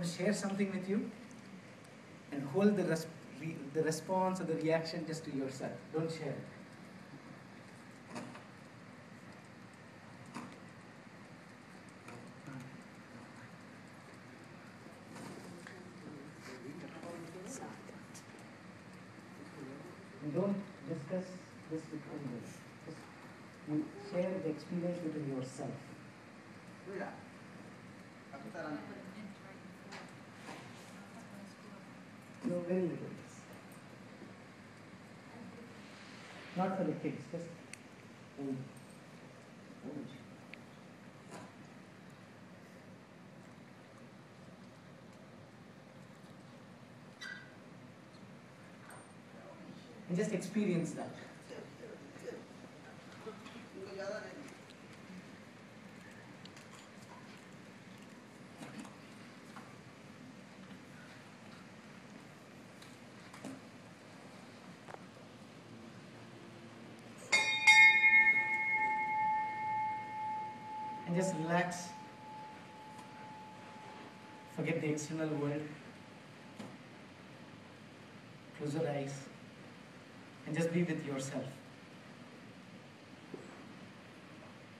to share something with you, and hold the response or the reaction just to yourself. Don't share it. And don't discuss this with anybody. Just you share the experience within yourself. No, very little. Not for the kids, just old. And just experience that. And just relax. Forget the external world. Close your eyes. And just be with yourself.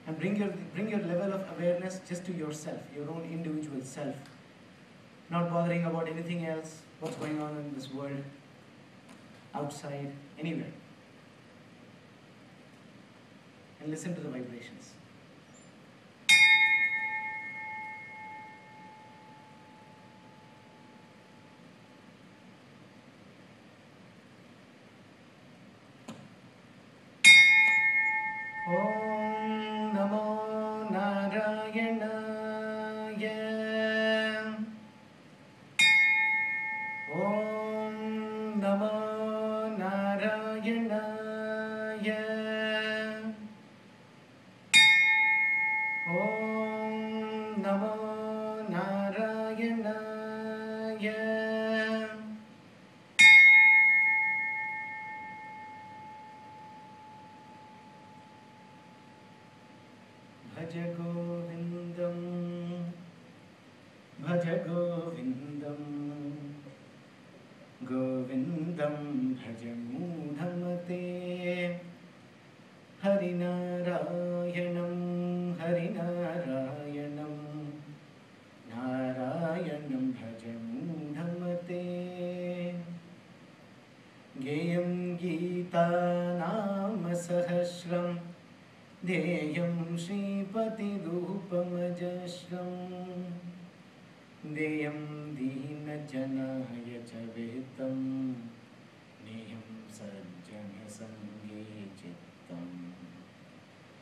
And bring your level of awareness just to yourself, your own individual self. Not bothering about anything else, what's going on in this world, outside, anywhere. And listen to the vibrations. Om Namo Narayanaya. Om Namo Narayanaya. Om Namo Narayanaya. Bhaja Govindam, Bhaja Govindam, Govindam Bhaja Mudhamate, Harinarayanam, Harinarayanam, Narayanam Bhaja Mudhamate, Geyam Gita Nama Sahasram, Deyam Shripati Rupamajashram, Deyam Dina Janaya Chavetam, Neyam Sajjana Sange Chittam.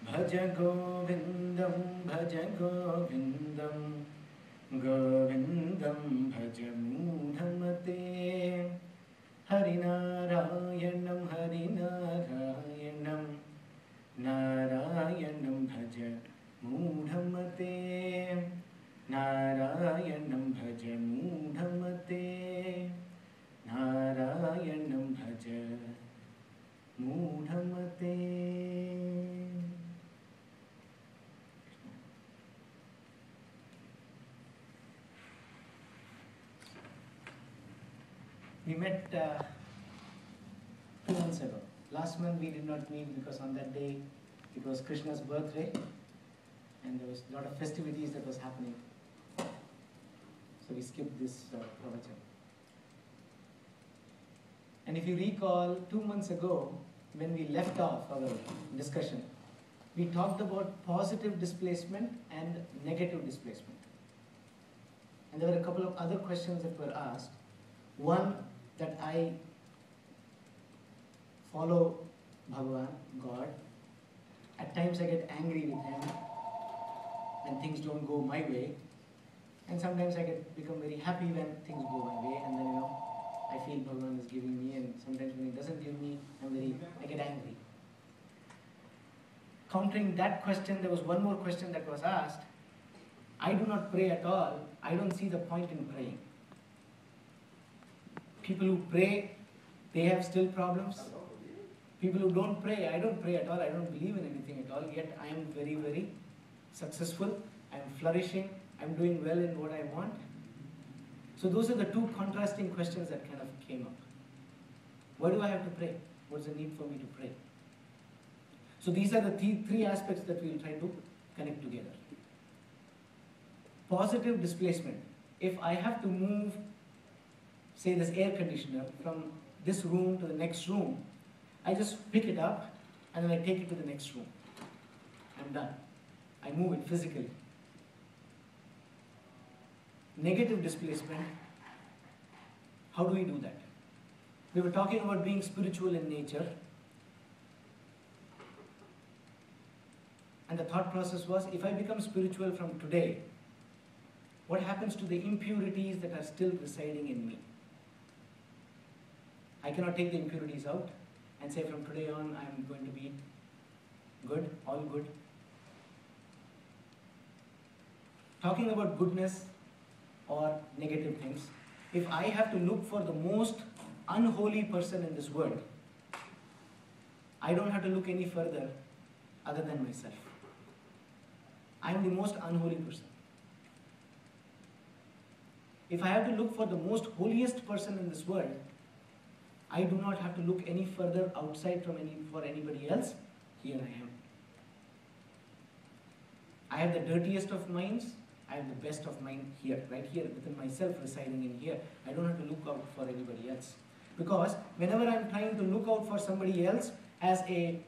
Bhaja Govindam, Bhaja Govindam, Govindam Bhaja Mudhamate, Harinarayanam, Harinarayanam, Narayanam Bhaja Mudhamate, Narayanam Bhaja Mudhamate, Narayanam Bhaja Mudhamate. We met 2 months ago. Last month we did not meet because on that day it was Krishna's birthday and there was a lot of festivities that was happening. So we skipped this Pravachan. And if you recall, 2 months ago when we left off our discussion, we talked about positive displacement and negative displacement. And there were a couple of other questions that were asked. One, that I follow Bhagavan, God. At times I get angry with him when things don't go my way. And sometimes I become very happy when things go my way, and then I feel Bhagavan is giving me, and sometimes when he doesn't give me, I get angry. Countering that question, there was one more question that was asked. I do not pray at all. I don't see the point in praying. People who pray, they have still problems. People who don't pray, I don't pray at all, I don't believe in anything at all, yet I am very, very successful, I am flourishing, I am doing well in what I want. So those are the two contrasting questions that kind of came up. Why do I have to pray? What's the need for me to pray? So these are the three aspects that we'll try to connect together. Positive displacement. If I have to move, say, this air conditioner from this room to the next room, I just pick it up and then I take it to the next room. I'm done. I move it physically. Negative displacement. How do we do that? We were talking about being spiritual in nature. And the thought process was, if I become spiritual from today, what happens to the impurities that are still residing in me? I cannot take the impurities out and say from today on I'm going to be good, all good. Talking about goodness or negative things, if I have to look for the most unholy person in this world, I don't have to look any further other than myself. I am the most unholy person. If I have to look for the most holiest person in this world, I do not have to look any further outside for anybody else. Here I am. I have the dirtiest of minds. I have the best of mind here, right here within myself, residing in here. I don't have to look out for anybody else. Because whenever I'm trying to look out for somebody else as a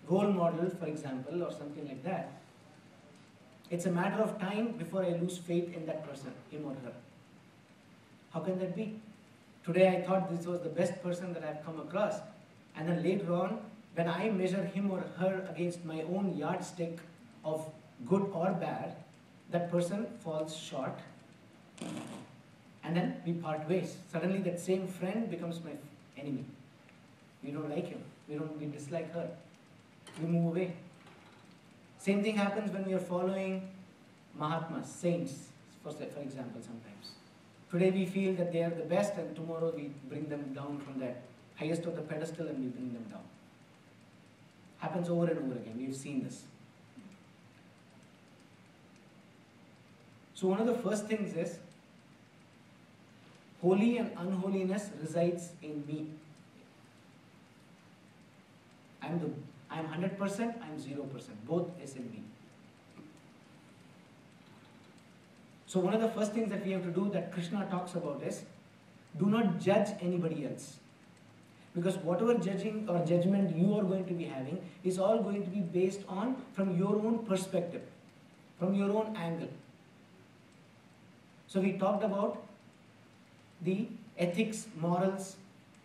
role model, for example, or something like that, it's a matter of time before I lose faith in that person, him or her. How can that be? Today I thought this was the best person that I've come across, and then later on, when I measure him or her against my own yardstick of good or bad, that person falls short, and then we part ways. Suddenly that same friend becomes my enemy. We don't like him, we dislike her, we move away. Same thing happens when we are following Mahatmas, saints, for example, sometimes. Today we feel that they are the best, and tomorrow we bring them down from that highest of the pedestal and we bring them down. Happens over and over again. We've seen this. So one of the first things is, holy and unholiness resides in me. I'm 100%, I'm 0%. Both is in me. So one of the first things that we have to do, that Krishna talks about, is do not judge anybody else. Because whatever judging or judgment you are going to be having is all going to be based on from your own perspective, from your own angle. So we talked about the ethics, morals,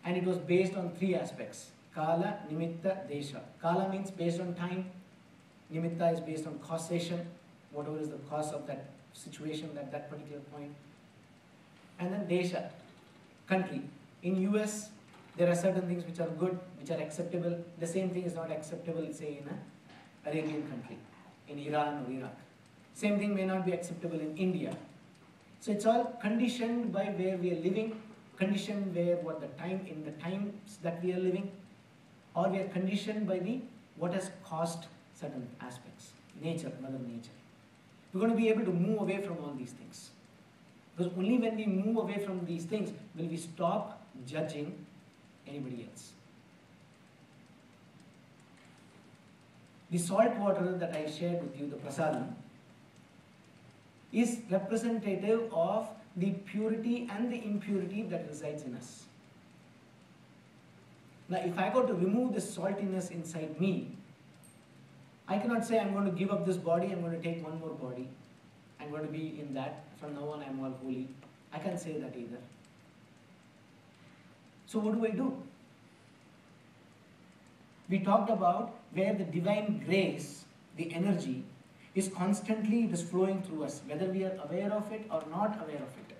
and it was based on three aspects: Kala, Nimitta, Desha. Kala means based on time. Nimitta is based on causation, whatever is the cause of that situation at that particular point. And then Desha, country. In US, there are certain things which are good, which are acceptable. The same thing is not acceptable, say, in an Arabian country, in Iran or Iraq. Same thing may not be acceptable in India. So it's all conditioned by where we are living, conditioned in the times that we are living, or we are conditioned by what has caused certain aspects, nature, Mother Nature. We're going to be able to move away from all these things. Because only when we move away from these things will we stop judging anybody else. The salt water that I shared with you, the prasadam, is representative of the purity and the impurity that resides in us. Now, if I go to remove the saltiness inside me, I cannot say I'm going to give up this body, I'm going to take one more body, I'm going to be in that, from now on I'm all holy. I can't say that either. So what do? We talked about where the divine grace, the energy, is constantly flowing through us, whether we are aware of it or not aware of it.